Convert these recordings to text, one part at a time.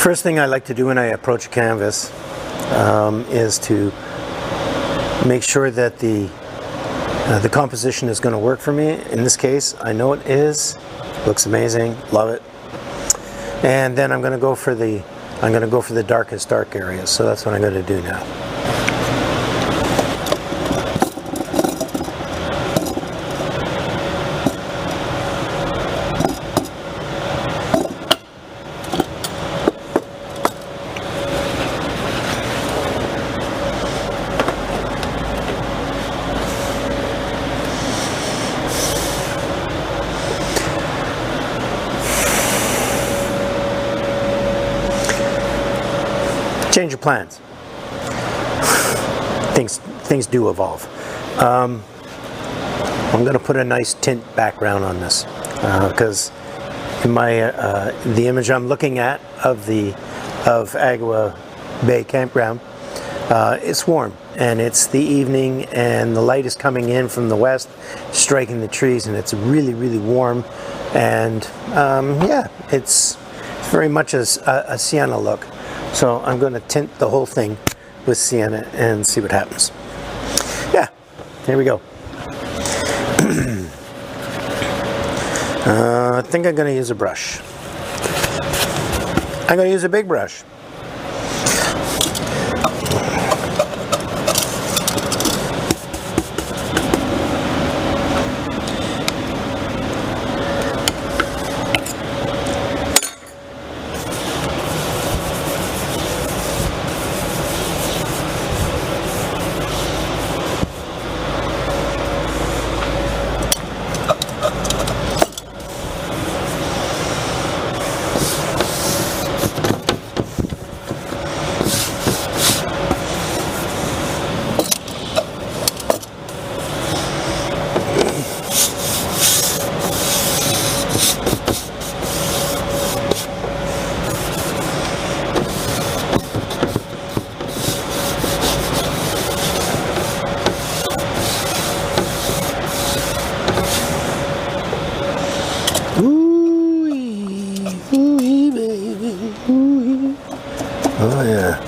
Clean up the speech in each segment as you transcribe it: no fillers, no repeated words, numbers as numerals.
First thing I like to do when I approach a canvas is to make sure that the composition is going to work for me. In this case, I know it is. Looks amazing. Love it. And then I'm going to go for the darkest dark areas. So that's what I'm going to do now. Change of plans. Things do evolve. I'm going to put a nice tint background on this because in my the image I'm looking at of Agawa Bay Campground, it's warm and it's the evening and the light is coming in from the west, striking the trees, and it's really, really warm, and yeah, it's very much a sienna look. So I'm going to tint the whole thing with sienna and see what happens. Yeah, here we go. I think I'm going to use a brush. I'm going to use a big brush. Ooh-wee, baby, ooh-wee. Oh yeah.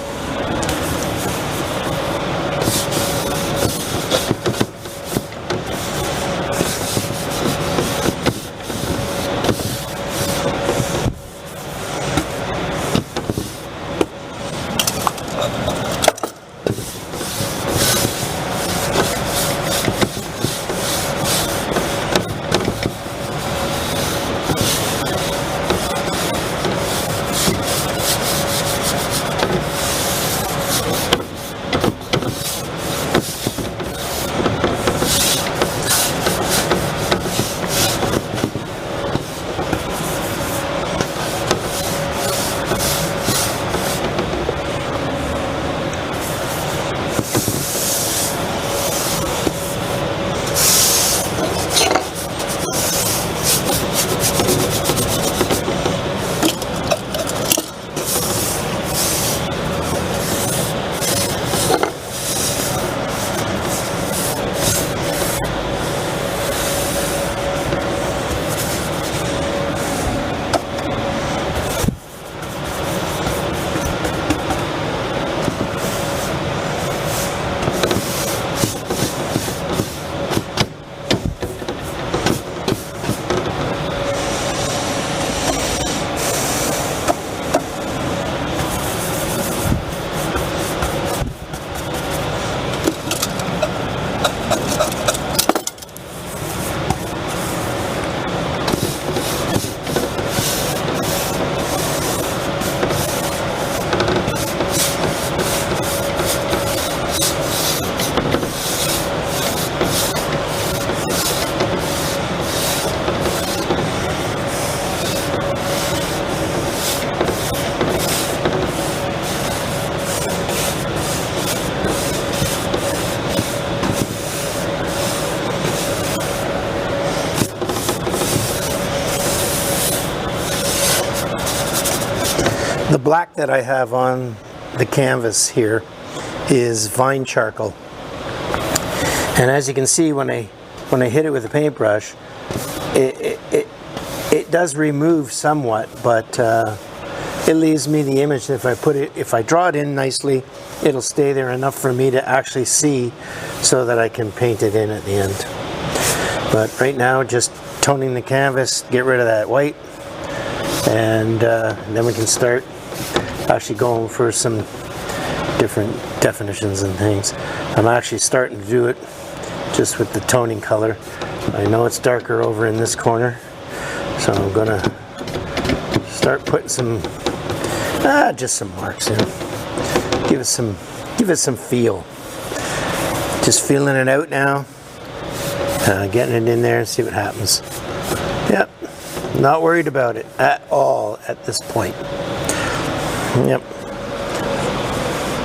The black that I have on the canvas here is vine charcoal, and as you can see, when I hit it with a paintbrush, it does remove somewhat, but it leaves me the image that if I draw it in nicely, it'll stay there enough for me to actually see so that I can paint it in at the end. But right now, just toning the canvas, get rid of that white, and then we can start actually going for some different definitions and things. I'm actually starting to do it just with the toning color. I know it's darker over in this corner, so I'm gonna start putting some just some marks in. Give it some feel. Just feeling it out now, getting it in there and see what happens. Yep, not worried about it at all at this point. Yep.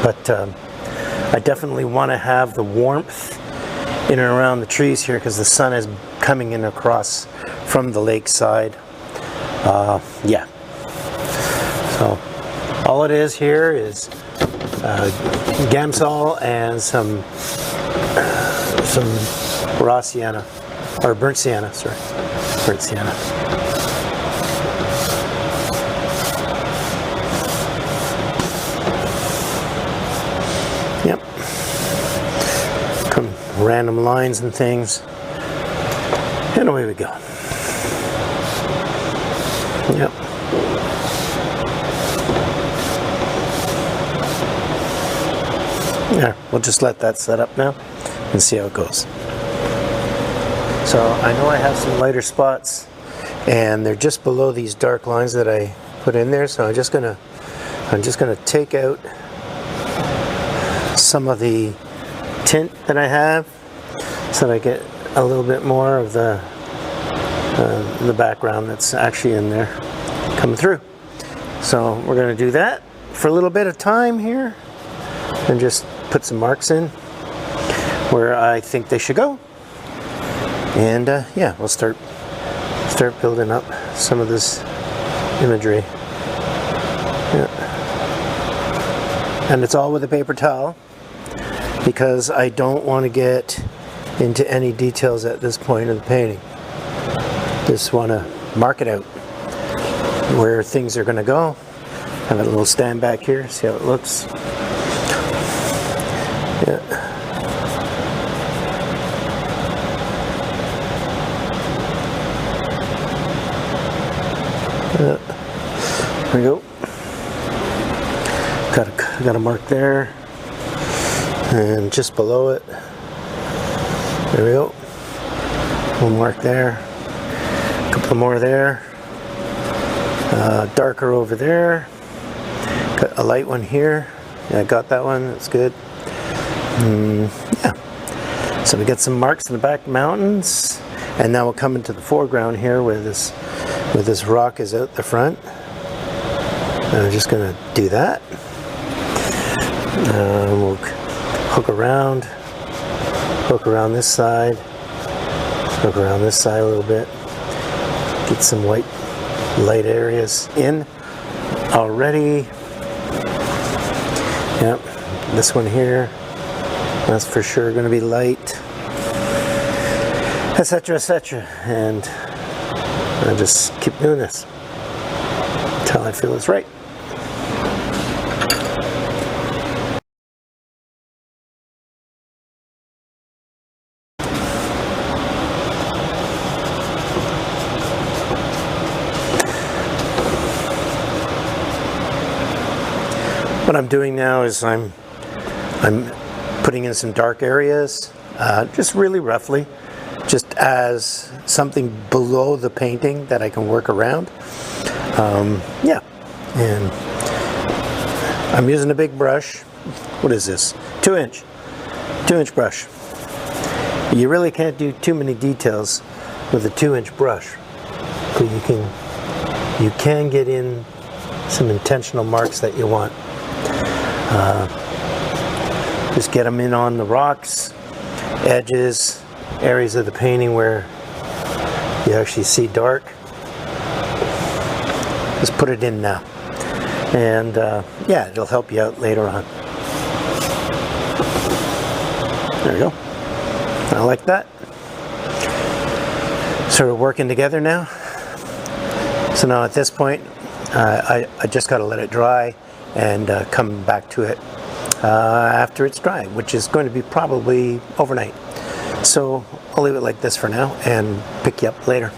But I definitely want to have the warmth in and around the trees here because the sun is coming in across from the lake side. Yeah. So all it is here is Gamsol and some raw sienna, or burnt sienna, sorry. Burnt sienna. Yep. Come random lines and things. And away we go. Yep. Yeah, we'll just let that set up now and see how it goes. So I know I have some lighter spots and they're just below these dark lines that I put in there, so I'm just gonna take out some of the tint that I have so that I get a little bit more of the background that's actually in there coming through. So we're going to do that for a little bit of time here and just put some marks in where I think they should go. And yeah, we'll start building up some of this imagery. Yeah. And it's all with a paper towel because I don't want to get into any details at this point of the painting. Just want to mark it out where things are going to go. Have a little stand back here, see how it looks. Yeah. There we go. Got a mark there, and just below it, there we go. One mark there, a couple more there, darker over there. Got a light one here. Yeah, I got that one. That's good. Yeah. So we get some marks in the back mountains, and now we'll come into the foreground here where this rock is out the front. And I'm just going to do that. We'll hook around this side, hook around this side a little bit, get some white light areas in already. Yep, this one here, that's for sure going to be light, etc., etc. And I just keep doing this until I feel it's right. What I'm doing now is I'm putting in some dark areas, just really roughly, just as something below the painting that I can work around. Yeah, and I'm using a big brush. What is this? 2-inch brush. You really can't do too many details with a 2-inch brush, but you can get in some intentional marks that you want. Just get them in on the rocks, edges, areas of the painting where you actually see dark. Just put it in now, and yeah, it'll help you out later on. There we go. I like that. So we're working together now. So now at this point, I just got to let it dry and come back to it after it's dry, which is going to be probably overnight. So I'll leave it like this for now and pick you up later.